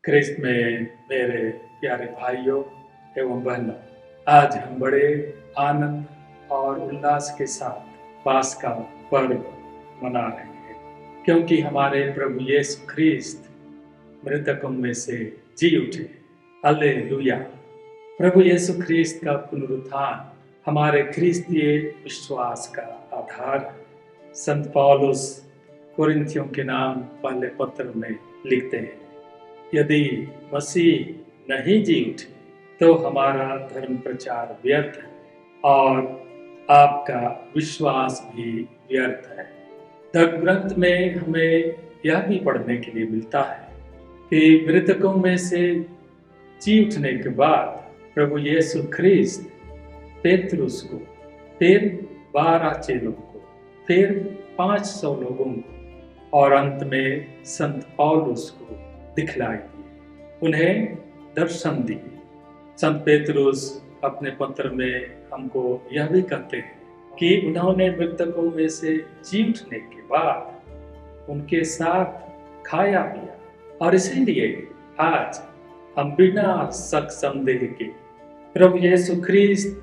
क्रिस्त में मेरे प्यारे भाइयों एवं बहनों, आज हम बड़े आनंद और उल्लास के साथ पास का पर्व मना रहे हैं, क्योंकि हमारे प्रभु यीशु ख्रीस्त मृतकों में से जी उठे। हालेलुया। प्रभु यीशु ख्रीस्त का पुनरुत्थान हमारे ख्रीस्तीय विश्वास का आधार है। संत पौलुस कोरिन्थियों के नाम पहले पत्र में लिखते हैं, यदि मसीह नहीं जी उठे तो हमारा धर्म प्रचार व्यर्थ है और आपका विश्वास भी व्यर्थ है। धर्म ग्रंथ में हमें यह भी पढ़ने के लिए मिलता है कि मृतकों में से जी उठने के बाद प्रभु यीशु ख्रीस्त पेतरुस को, फिर 12 चेलों को, फिर 500 लोगों को और अंत में संत पौलुस को दिखलाई दिए, उन्हें दर्शन दिए। संत पेतरुस अपने पत्र में हमको यह भी कहते हैं कि उन्होंने मृतकों में से जी उठने के बाद उनके साथ खाया पिया, और इसीलिए आज हम बिना शक संदेह के प्रभु यीशु ख्रीस्त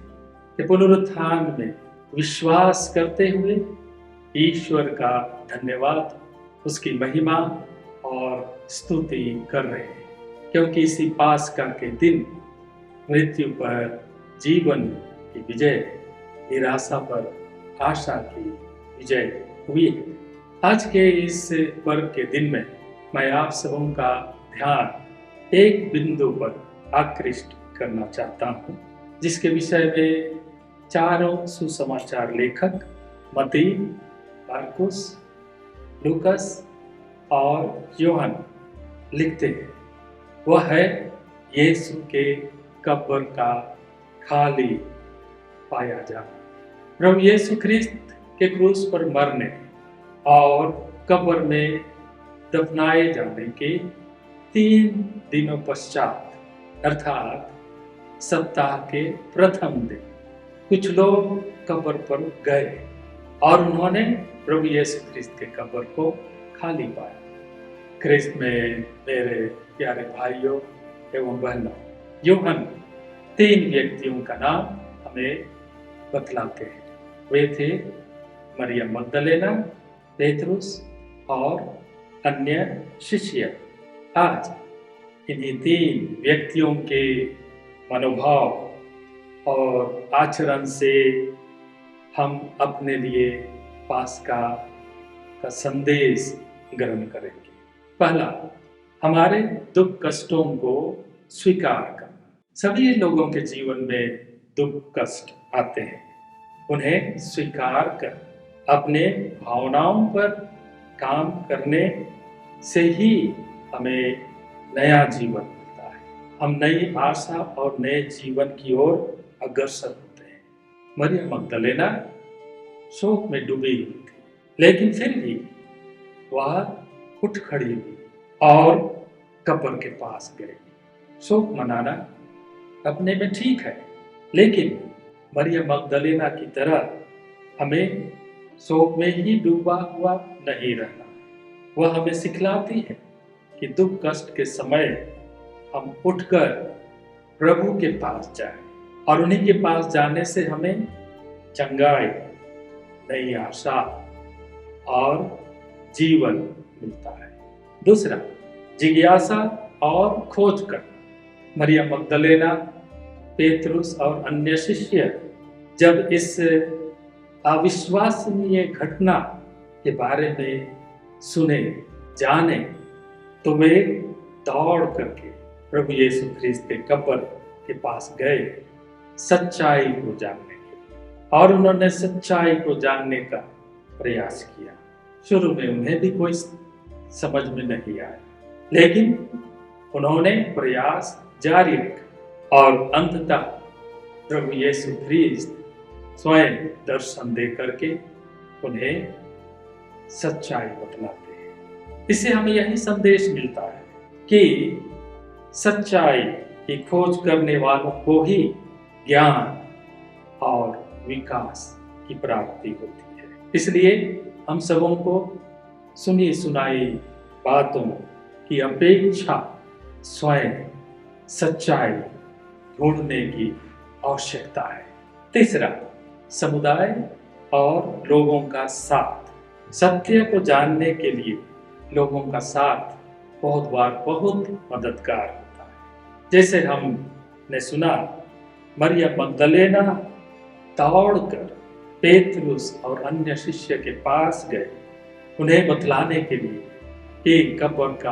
के पुनरुत्थान में विश्वास करते हुए ईश्वर का धन्यवाद, उसकी महिमा और स्तुति कर रहे हैं, क्योंकि इसी पास्का के दिन मृत्यु पर जीवन की विजय, निराशा पर आशा की विजय हुई है। आज के इस पर्व के दिन में मैं आप सबों का ध्यान एक बिंदु पर आकृष्ट करना चाहता हूँ, जिसके विषय में चारों सुसमाचार लेखक मत्ती, मार्कुस, लूकस और यूहन्ना लिखते हैं। वह है यीशु के कब्र का खाली पाया जाना। प्रभु यीशु ख्रीस्त के क्रूस पर मरने और कब्र में दफनाए जाने के 3 दिनों पश्चात, अर्थात सप्ताह के प्रथम दिन, कुछ लोग कब्र पर गए और उन्होंने प्रभु यीशु ख्रीस्त के कब्र को खाली पाया। ख्रीस्त में मेरे प्यारे भाइयों एवं बहनों, यूहन्ना 3 व्यक्तियों का नाम हमें बतलाते हैं। वे थे मरियम मगदलेना, पेतरुस और अन्य शिष्य। आज इन्हीं 3 व्यक्तियों के मनोभाव और आचरण से हम अपने लिए पास्का का संदेश ग्रहण करेंगे। पहला, हमारे दुख कष्टों को स्वीकार करना। सभी लोगों के जीवन में दुख कष्ट आते हैं, उन्हें स्वीकार कर अपने भावनाओं पर काम करने से ही हमें नया जीवन मिलता है। हम नई आशा और नए जीवन की ओर अग्रसर होते हैं। मरियम मगदलेना शोक में डूबी हुई थी, लेकिन फिर भी वह उठ खड़ी हुई और कब्र के पास गई। शोक मनाना अपने में ठीक है, लेकिन मरियम मगदलेना की तरह हमें शोक में ही डूबा हुआ नहीं रहना। वह हमें सिखलाती है कि दुख कष्ट के समय हम उठकर प्रभु के पास जाएं, और उन्हीं के पास जाने से हमें चंगाई, नई आशा और जीवन मिलता है। दूसरा, जिज्ञासा और खोज करना। मरियम मगदलेना, पेतरुस और अन्य शिष्य जब इस अविश्वसनीय घटना के बारे में सुने, जाने, तो वे दौड़ करके प्रभु यीशु ख्रीस्त के कब्र के पास गए सच्चाई को जानने के लिए, और उन्होंने सच्चाई को जानने का प्रयास किया। शुरू में उन्हें भी कोई समझ में नहीं आया, लेकिन उन्होंने प्रयास जारी रखा और अंततः प्रभु यीशु ख्रीस्त स्वयं दर्शन दे करके उन्हें सच्चाई बतलाते हैं। इससे हमें यही संदेश मिलता है कि सच्चाई की खोज करने वालों को ही ज्ञान और विकास की प्राप्ति होती है। इसलिए हम सबों को सुनी सुनाई बातों की अपेक्षा स्वयं सच्चाई ढूंढने की आवश्यकता है। तीसरा, समुदाय और लोगों का साथ। सत्य को जानने के लिए लोगों का साथ बहुत बार बहुत मददगार होता है। जैसे हमने सुना, मरियम मगदलेना दौड़कर पेतरुस और अन्य शिष्य के पास गए, उन्हें बतलाने के लिए एक कब्र का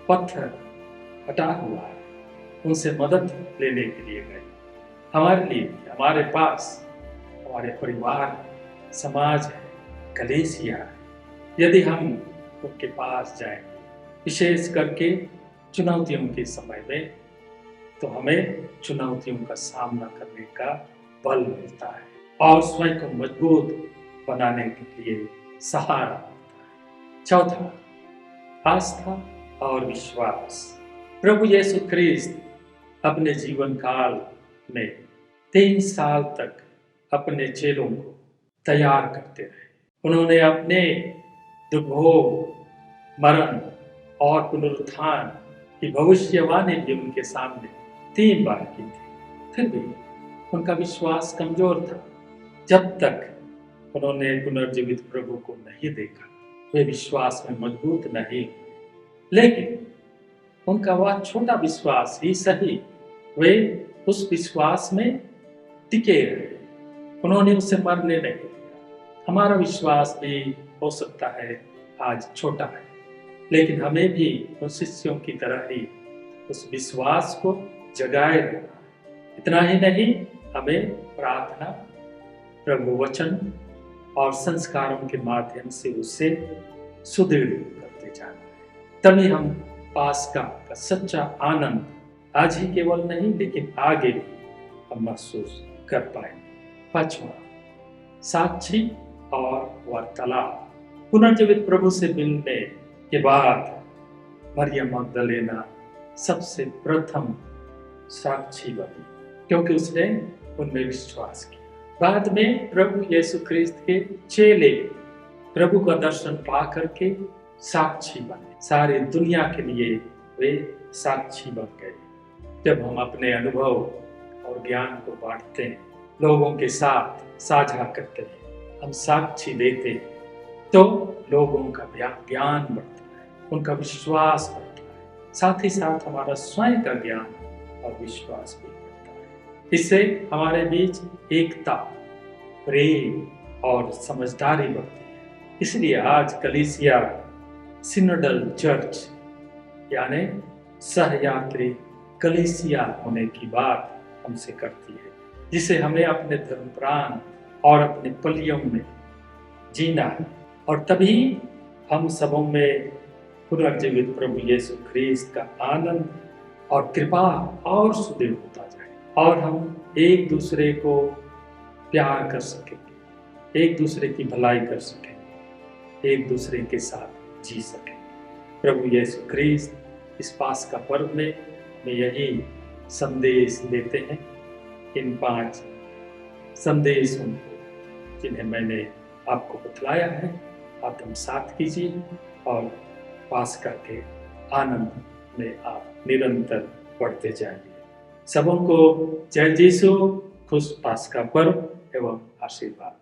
पत्थर हटा हुआ है, उनसे मदद लेने के लिए गए। हमारे लिए, हमारे पास हमारे परिवार, समाज है, कलीसिया है। यदि हम उनके पास जाएंगे, विशेष करके चुनौतियों के समय में, तो हमें चुनौतियों का सामना करने का बल मिलता है और स्वयं को मजबूत बनाने के लिए सहारा मिलता है। चौथा, आस्था और विश्वास। प्रभु यीशु ख्रिस्त अपने जीवन काल में 3 साल तक अपने चेलों को तैयार करते रहे। उन्होंने अपने दुर्भोग, मरण और पुनरुत्थान की भविष्यवाणी भी उनके सामने 3 बार की थी। फिर भी उनका विश्वास कमजोर था। जब तक उन्होंने पुनर्जीवित प्रभु को नहीं देखा, वे विश्वास में मजबूत नहीं। लेकिन उनका वह छोटा विश्वास ही सही, वे उस विश्वास में टिके रहे। उन्होंने उसे मरने नहीं दिया। हमारा विश्वास भी हो सकता है आज छोटा है, लेकिन हमें भी उन शिष्यों की तरह ही उस विश्वास को जगाए रहना है। इतना ही नहीं, हमें प्रार्थना, प्रभु वचन और संस्कारों के माध्यम से उसे सुदृढ़ करते जाना है। तभी हम पास्का का सच्चा आनंद आज ही केवल नहीं, लेकिन आगे भी हम महसूस कर पाएंगे। पांचवा, साक्षी और वार्तालाप। पुनर्जीवित प्रभु से मिलने के बाद मरियम मगदलेना सबसे प्रथम साक्षी बनी, क्योंकि उसने उनमें विश्वास किया। बाद में प्रभु यीशु ख्रिस्त के चेले प्रभु का दर्शन पा करके साक्षी बने। सारी दुनिया के लिए वे साक्षी बन गए। जब हम अपने अनुभव और ज्ञान को बांटते हैं, लोगों के साथ साझा करते हैं, हम साक्षी देते हैं, तो लोगों का ज्ञान बढ़ता है, उनका विश्वास बढ़ता है, साथ ही साथ हमारा स्वयं का ज्ञान और विश्वास भी बढ़ता है। इससे हमारे बीच एकता, प्रेम और समझदारी बढ़ती है। इसलिए आज कलीसिया सिनोडल चर्च यानी सहयात्री कलीसिया होने की बात हमसे करती है, जिसे हमें अपने धर्म प्राण और अपने पलियों में जीना है। और तभी हम सबों में पुनर्जीवित प्रभु यीशु ख्रिस्त का आनंद और कृपा और सुदृढ़ होता जाए, और हम एक दूसरे को प्यार कर सकेंगे, एक दूसरे की भलाई कर सकेंगे, एक दूसरे के साथ जी सकेंगे। प्रभु यीशु ख्रिस्त इस पास्का पर्व में हमें यही संदेश देते हैं। इन 5 संदेशों को जिन्हें मैंने आपको बतलाया है, आत्मसात कीजिए और पास्का के आनंद में आप निरंतर बढ़ते जाइए। सबों को जय यीशु, खुश पास्का पर्व एवं आशीर्वाद।